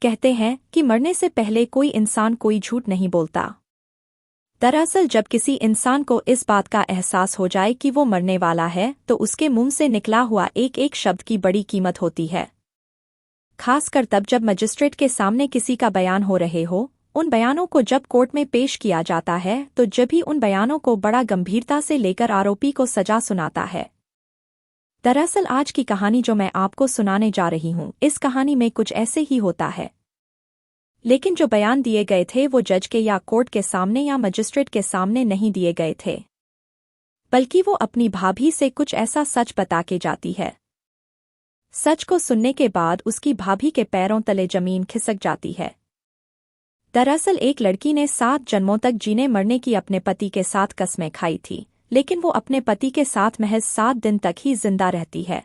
कहते हैं कि मरने से पहले कोई इंसान कोई झूठ नहीं बोलता। दरअसल जब किसी इंसान को इस बात का एहसास हो जाए कि वो मरने वाला है तो उसके मुंह से निकला हुआ एक एक शब्द की बड़ी कीमत होती है। खासकर तब जब मजिस्ट्रेट के सामने किसी का बयान हो रहे हो। उन बयानों को जब कोर्ट में पेश किया जाता है तो जब भी उन बयानों को बड़ा गंभीरता से लेकर आरोपी को सजा सुनाता है। दरअसल आज की कहानी जो मैं आपको सुनाने जा रही हूँ, इस कहानी में कुछ ऐसे ही होता है। लेकिन जो बयान दिए गए थे वो जज के या कोर्ट के सामने या मजिस्ट्रेट के सामने नहीं दिए गए थे, बल्कि वो अपनी भाभी से कुछ ऐसा सच बता के जाती है। सच को सुनने के बाद उसकी भाभी के पैरों तले जमीन खिसक जाती है। दरअसल एक लड़की ने 7 जन्मों तक जीने मरने की अपने पति के साथ कसमें खाई थी, लेकिन वो अपने पति के साथ महज 7 दिन तक ही जिंदा रहती है।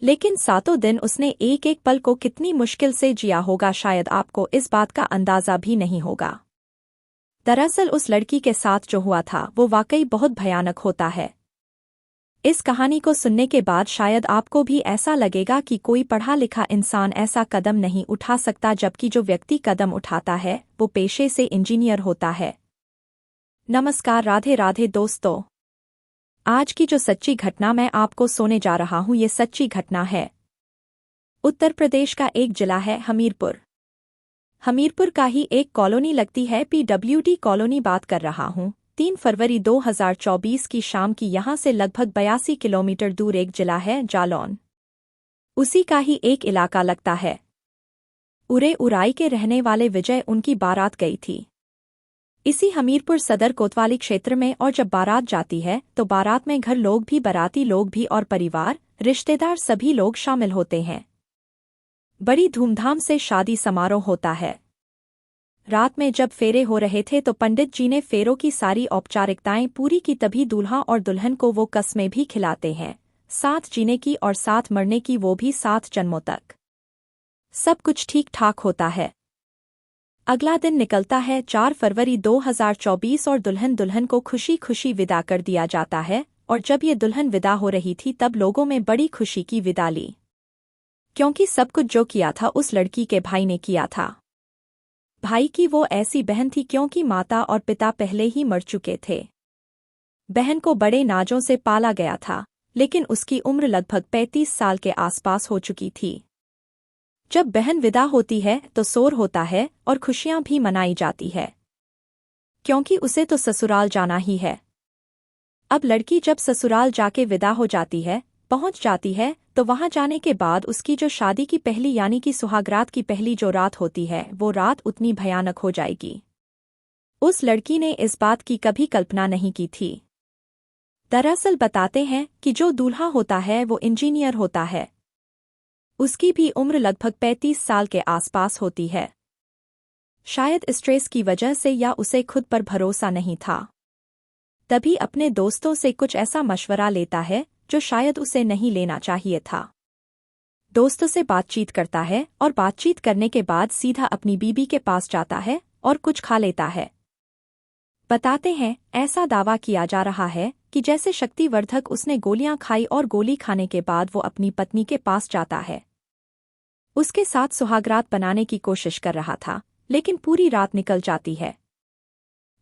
लेकिन 7 दिन उसने एक एक पल को कितनी मुश्किल से जिया होगा, शायद आपको इस बात का अंदाजा भी नहीं होगा। दरअसल उस लड़की के साथ जो हुआ था वो वाकई बहुत भयानक होता है। इस कहानी को सुनने के बाद शायद आपको भी ऐसा लगेगा कि कोई पढ़ा लिखा इंसान ऐसा कदम नहीं उठा सकता, जबकि जो व्यक्ति कदम उठाता है वो पेशे से इंजीनियर होता है। नमस्कार, राधे राधे दोस्तों। आज की जो सच्ची घटना मैं आपको सुनाने जा रहा हूँ, ये सच्ची घटना है। उत्तर प्रदेश का एक जिला है हमीरपुर। हमीरपुर का ही एक कॉलोनी लगती है PWD कॉलोनी बात कर रहा हूँ। 3 फरवरी 2024 की शाम की यहाँ से लगभग 82 किलोमीटर दूर एक जिला है जालौन। उसी का ही एक इलाका लगता है। उरे उराई के रहने वाले विजय, उनकी बारात गई थी इसी हमीरपुर सदर कोतवाली क्षेत्र में। और जब बारात जाती है तो बारात में घर लोग भी, बाराती लोग भी और परिवार रिश्तेदार सभी लोग शामिल होते हैं। बड़ी धूमधाम से शादी समारोह होता है। रात में जब फेरे हो रहे थे तो पंडित जी ने फेरों की सारी औपचारिकताएं पूरी की, तभी दूल्हा और दुल्हन को वो कस्में भी खिलाते हैं, 7 जीने की और 7 मरने की, वो भी 7 जन्मों तक। सब कुछ ठीक ठाक होता है। अगला दिन निकलता है 4 फरवरी 2024 और दुल्हन को खुशी खुशी विदा कर दिया जाता है। और जब ये दुल्हन विदा हो रही थी तब लोगों में बड़ी खुशी की विदा ली, क्योंकि सब कुछ जो किया था उस लड़की के भाई ने किया था। भाई की वो ऐसी बहन थी क्योंकि माता और पिता पहले ही मर चुके थे। बहन को बड़े नाजों से पाला गया था, लेकिन उसकी उम्र लगभग 35 साल के आसपास हो चुकी थी। जब बहन विदा होती है तो शोर होता है और खुशियां भी मनाई जाती है, क्योंकि उसे तो ससुराल जाना ही है। अब लड़की जब ससुराल जाके विदा हो जाती है, पहुंच जाती है, तो वहां जाने के बाद उसकी जो शादी की पहली यानी कि सुहागरात की पहली जो रात होती है वो रात उतनी भयानक हो जाएगी। उस लड़की ने इस बात की कभी कल्पना नहीं की थी। दरअसल बताते हैं कि जो दूल्हा होता है वो इंजीनियर होता है। उसकी भी उम्र लगभग 35 साल के आसपास होती है। शायद स्ट्रेस की वजह से या उसे खुद पर भरोसा नहीं था, तभी अपने दोस्तों से कुछ ऐसा मशवरा लेता है जो शायद उसे नहीं लेना चाहिए था। दोस्तों से बातचीत करता है और बातचीत करने के बाद सीधा अपनी बीबी के पास जाता है और कुछ खा लेता है। बताते हैं ऐसा दावा किया जा रहा है कि जैसे शक्तिवर्धक उसने गोलियां खाई और गोली खाने के बाद वो अपनी पत्नी के पास जाता है। उसके साथ सुहागरात बनाने की कोशिश कर रहा था, लेकिन पूरी रात निकल जाती है।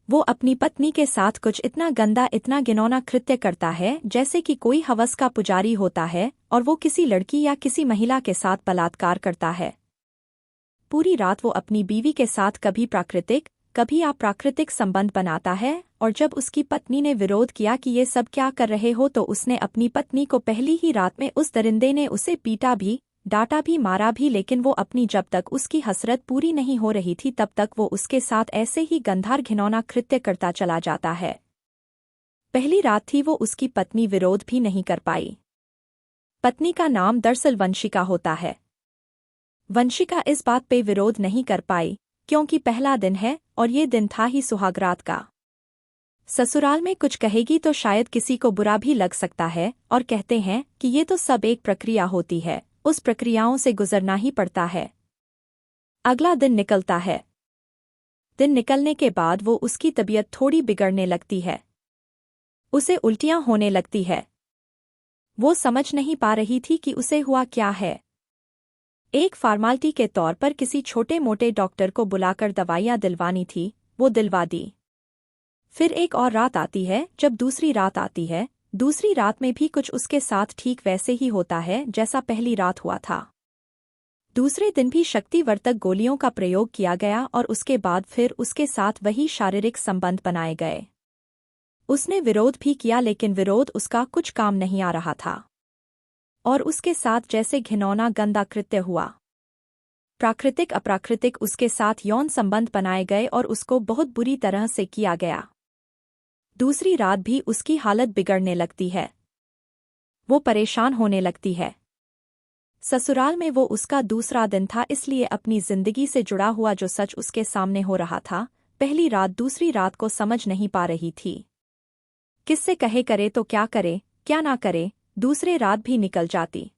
वो अपनी पत्नी के साथ कुछ इतना गंदा, इतना घिनौना कृत्य करता है जैसे कि कोई हवस का पुजारी होता है और वो किसी लड़की या किसी महिला के साथ बलात्कार करता है। पूरी रात वो अपनी बीवी के साथ कभी प्राकृतिक कभी अप्राकृतिक संबंध बनाता है। और जब उसकी पत्नी ने विरोध किया कि ये सब क्या कर रहे हो, तो उसने अपनी पत्नी को पहली ही रात में उस दरिंदे ने उसे पीटा भी, डांटा भी, मारा भी, लेकिन वो अपनी जब तक उसकी हसरत पूरी नहीं हो रही थी तब तक वो उसके साथ ऐसे ही गंधार घिनौना कृत्य करता चला जाता है। पहली रात थी, वो उसकी पत्नी विरोध भी नहीं कर पाई। पत्नी का नाम दरअसल वंशिका होता है। वंशिका इस बात पे विरोध नहीं कर पाई क्योंकि पहला दिन है और ये दिन था ही सुहागरात का। ससुराल में कुछ कहेगी तो शायद किसी को बुरा भी लग सकता है, और कहते हैं कि ये तो सब एक प्रक्रिया होती है, उस प्रक्रियाओं से गुजरना ही पड़ता है। अगला दिन निकलता है। दिन निकलने के बाद वो उसकी तबीयत थोड़ी बिगड़ने लगती है। उसे उल्टियां होने लगती है। वो समझ नहीं पा रही थी कि उसे हुआ क्या है। एक फॉर्मालिटी के तौर पर किसी छोटे मोटे डॉक्टर को बुलाकर दवाइयाँ दिलवानी थी, वो दिलवा दी। फिर एक और रात आती है जब दूसरी रात आती है। दूसरी रात में भी कुछ उसके साथ ठीक वैसे ही होता है जैसा पहली रात हुआ था। दूसरे दिन भी शक्तिवर्धक गोलियों का प्रयोग किया गया और उसके बाद फिर उसके साथ वही शारीरिक संबंध बनाए गए। उसने विरोध भी किया लेकिन विरोध उसका कुछ काम नहीं आ रहा था और उसके साथ जैसे घिनौना गंदा कृत्य हुआ। प्राकृतिक अप्राकृतिक उसके साथ यौन संबंध बनाए गए और उसको बहुत बुरी तरह से किया गया। दूसरी रात भी उसकी हालत बिगड़ने लगती है, वो परेशान होने लगती है। ससुराल में वो उसका दूसरा दिन था, इसलिए अपनी जिंदगी से जुड़ा हुआ जो सच उसके सामने हो रहा था, पहली रात दूसरी रात को समझ नहीं पा रही थी। किससे कहे, करे तो क्या करे क्या ना करे। दूसरे रात भी निकल जाती,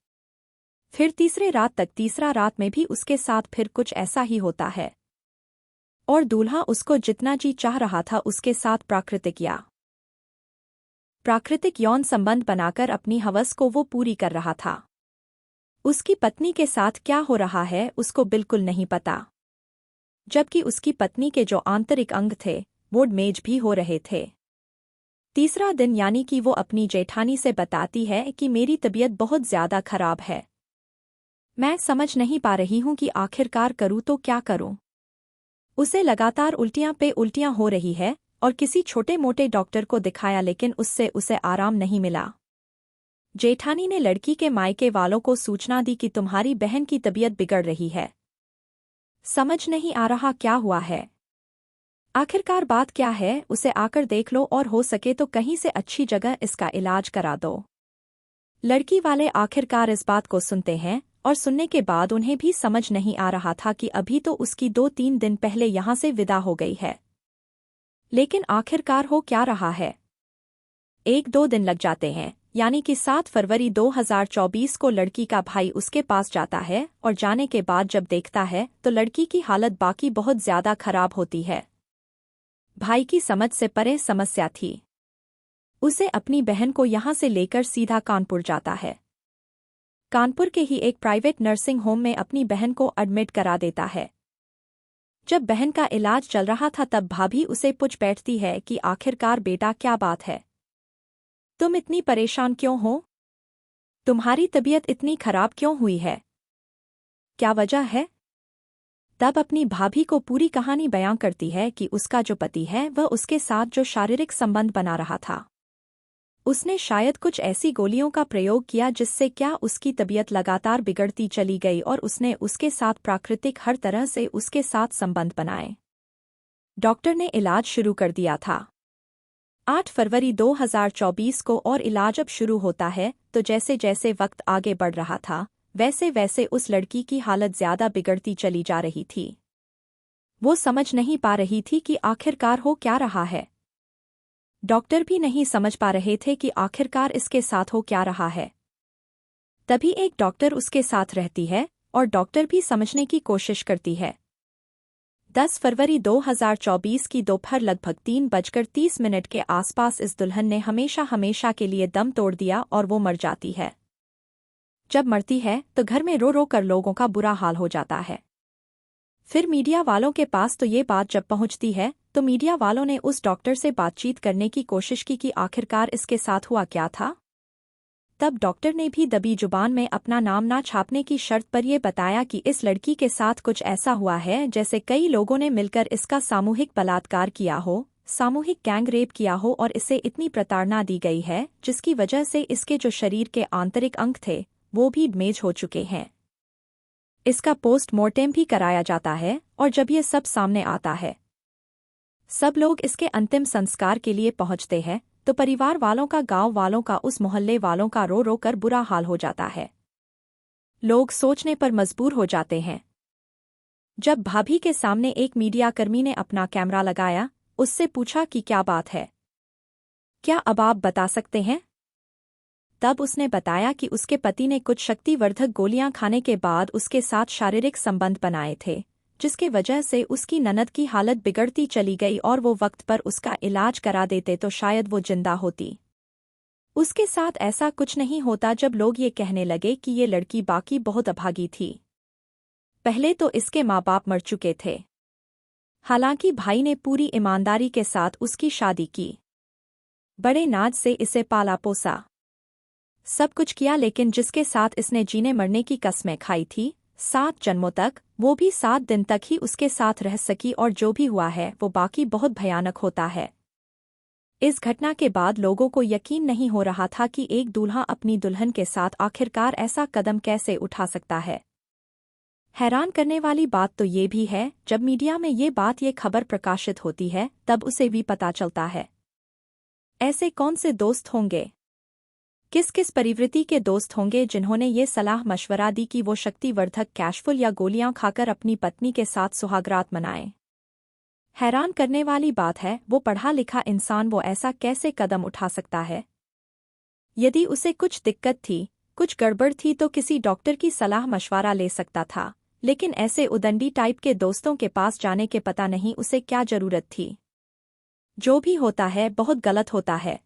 फिर तीसरे रात तक। तीसरा रात में भी उसके साथ फिर कुछ ऐसा ही होता है और दूल्हा उसको जितना जी चाह रहा था उसके साथ प्राकृतिक यौन संबंध बनाकर अपनी हवस को वो पूरी कर रहा था। उसकी पत्नी के साथ क्या हो रहा है उसको बिल्कुल नहीं पता, जबकि उसकी पत्नी के जो आंतरिक अंग थे वो डैमेज भी हो रहे थे। तीसरा दिन यानी कि वो अपनी जेठानी से बताती है कि मेरी तबीयत बहुत ज्यादा खराब है, मैं समझ नहीं पा रही हूं कि आखिरकार करूं तो क्या करूं। उसे लगातार उल्टियां पे उल्टियां हो रही है और किसी छोटे मोटे डॉक्टर को दिखाया लेकिन उससे उसे आराम नहीं मिला। जेठानी ने लड़की के मायके वालों को सूचना दी कि तुम्हारी बहन की तबीयत बिगड़ रही है, समझ नहीं आ रहा क्या हुआ है, आखिरकार बात क्या है, उसे आकर देख लो और हो सके तो कहीं से अच्छी जगह इसका इलाज करा दो। लड़की वाले आखिरकार इस बात को सुनते हैं और सुनने के बाद उन्हें भी समझ नहीं आ रहा था कि अभी तो उसकी 2-3 दिन पहले यहाँ से विदा हो गई है, लेकिन आखिरकार हो क्या रहा है। 1-2 दिन लग जाते हैं, यानी कि 7 फरवरी 2024 को लड़की का भाई उसके पास जाता है और जाने के बाद जब देखता है तो लड़की की हालत बाकी बहुत ज्यादा खराब होती है। भाई की समझ से परे समस्या थी। उसे अपनी बहन को यहाँ से लेकर सीधा कानपुर जाता है। कानपुर के ही एक प्राइवेट नर्सिंग होम में अपनी बहन को एडमिट करा देता है। जब बहन का इलाज चल रहा था तब भाभी उसे पूछ बैठती है कि आखिरकार बेटा क्या बात है, तुम इतनी परेशान क्यों हो, तुम्हारी तबीयत इतनी खराब क्यों हुई है, क्या वजह है। तब अपनी भाभी को पूरी कहानी बयां करती है कि उसका जो पति है वह उसके साथ जो शारीरिक संबंध बना रहा था, उसने शायद कुछ ऐसी गोलियों का प्रयोग किया जिससे क्या उसकी तबीयत लगातार बिगड़ती चली गई और उसने उसके साथ प्राकृतिक हर तरह से उसके साथ संबंध बनाए। डॉक्टर ने इलाज शुरू कर दिया था। 8 फरवरी 2024 को और इलाज अब शुरू होता है तो जैसे जैसे वक्त आगे बढ़ रहा था वैसे वैसे उस लड़की की हालत ज्यादा बिगड़ती चली जा रही थी। वो समझ नहीं पा रही थी कि आखिरकार हो क्या रहा है। डॉक्टर भी नहीं समझ पा रहे थे कि आखिरकार इसके साथ हो क्या रहा है। तभी एक डॉक्टर उसके साथ रहती है और डॉक्टर भी समझने की कोशिश करती है। 10 फरवरी 2024 की दोपहर लगभग 3:30 के आसपास इस दुल्हन ने हमेशा के लिए दम तोड़ दिया और वो मर जाती है। जब मरती है तो घर में रो रो कर लोगों का बुरा हाल हो जाता है। फिर मीडिया वालों के पास तो ये बात जब पहुंचती है तो मीडिया वालों ने उस डॉक्टर से बातचीत करने की कोशिश की कि आखिरकार इसके साथ हुआ क्या था। तब डॉक्टर ने भी दबी जुबान में अपना नाम ना छापने की शर्त पर यह बताया कि इस लड़की के साथ कुछ ऐसा हुआ है जैसे कई लोगों ने मिलकर इसका सामूहिक बलात्कार किया हो, सामूहिक गैंग रेप किया हो और इसे इतनी प्रताड़ना दी गई है जिसकी वजह से इसके जो शरीर के आंतरिक अंग थे वो भी डैमेज हो चुके हैं। इसका पोस्टमार्टम भी कराया जाता है और जब ये सब सामने आता है, सब लोग इसके अंतिम संस्कार के लिए पहुंचते हैं तो परिवार वालों का, गांव वालों का, उस मोहल्ले वालों का रो रो कर बुरा हाल हो जाता है। लोग सोचने पर मजबूर हो जाते हैं। जब भाभी के सामने एक मीडियाकर्मी ने अपना कैमरा लगाया, उससे पूछा कि क्या बात है, क्या अब आप बता सकते हैं। तब उसने बताया कि उसके पति ने कुछ शक्तिवर्धक गोलियां खाने के बाद उसके साथ शारीरिक संबंध बनाए थे, जिसके वजह से उसकी ननद की हालत बिगड़ती चली गई और वो वक्त पर उसका इलाज करा देते तो शायद वो जिंदा होती। उसके साथ ऐसा कुछ नहीं होता। जब लोग ये कहने लगे कि ये लड़की बाकी बहुत अभागी थी, पहले तो इसके माँ बाप मर चुके थे। हालांकि भाई ने पूरी ईमानदारी के साथ उसकी शादी की, बड़े नाज से इसे पाला पोसा, सब कुछ किया, लेकिन जिसके साथ इसने जीने मरने की कस्में खाई थी 7 जन्मों तक, वो भी 7 दिन तक ही उसके साथ रह सकी, और जो भी हुआ है वो बाकी बहुत भयानक होता है। इस घटना के बाद लोगों को यकीन नहीं हो रहा था कि एक दूल्हा अपनी दुल्हन के साथ आखिरकार ऐसा कदम कैसे उठा सकता है। हैरान करने वाली बात तो ये भी है, जब मीडिया में ये खबर प्रकाशित होती है तब उसे भी पता चलता है। ऐसे कौन से दोस्त होंगे, किस किस प्रवृत्ति के दोस्त होंगे जिन्होंने ये सलाह मशवरा दी कि वो शक्तिवर्धक कैशफुल या गोलियां खाकर अपनी पत्नी के साथ सुहागरात मनाएं। हैरान करने वाली बात है, वो पढ़ा लिखा इंसान वो ऐसा कैसे कदम उठा सकता है। यदि उसे कुछ दिक्कत थी, कुछ गड़बड़ थी, तो किसी डॉक्टर की सलाह मशवरा ले सकता था, लेकिन ऐसे उदंडी टाइप के दोस्तों के पास जाने के पता नहीं उसे क्या जरूरत थी। जो भी होता है बहुत गलत होता है।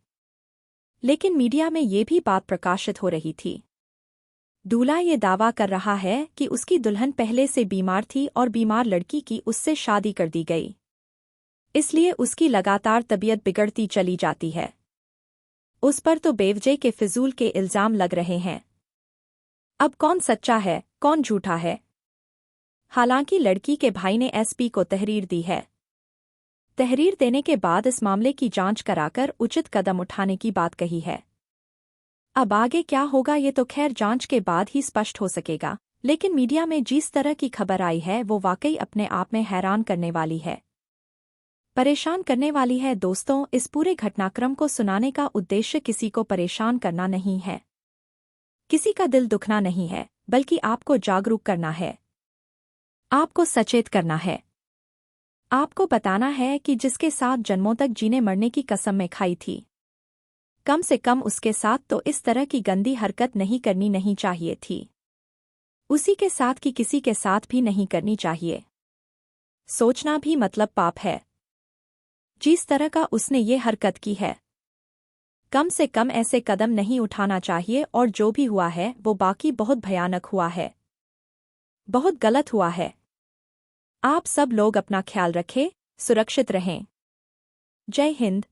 लेकिन मीडिया में ये भी बात प्रकाशित हो रही थी। दूल्हा ये दावा कर रहा है कि उसकी दुल्हन पहले से बीमार थी और बीमार लड़की की उससे शादी कर दी गई, इसलिए उसकी लगातार तबीयत बिगड़ती चली जाती है। उस पर तो बेवजह के फिजूल के इल्जाम लग रहे हैं। अब कौन सच्चा है, कौन झूठा है? हालांकि लड़की के भाई ने एसपी को तहरीर दी है। तहरीर देने के बाद इस मामले की जांच कराकर उचित कदम उठाने की बात कही है। अब आगे क्या होगा ये तो खैर जांच के बाद ही स्पष्ट हो सकेगा, लेकिन मीडिया में जिस तरह की खबर आई है वो वाकई अपने आप में हैरान करने वाली है, परेशान करने वाली है। दोस्तों, इस पूरे घटनाक्रम को सुनाने का उद्देश्य किसी को परेशान करना नहीं है, किसी का दिल दुखना नहीं है, बल्कि आपको जागरूक करना है, आपको सचेत करना है, आपको बताना है कि जिसके साथ जन्मों तक जीने मरने की कसम में खाई थी, कम से कम उसके साथ तो इस तरह की गंदी हरकत नहीं चाहिए थी। उसी के साथ की किसी के साथ भी नहीं करनी चाहिए। सोचना भी मतलब पाप है। जिस तरह का उसने ये हरकत की है, कम से कम ऐसे कदम नहीं उठाना चाहिए, और जो भी हुआ है वो बाकी बहुत भयानक हुआ है, बहुत गलत हुआ है। आप सब लोग अपना ख्याल रखें, सुरक्षित रहें। जय हिंद।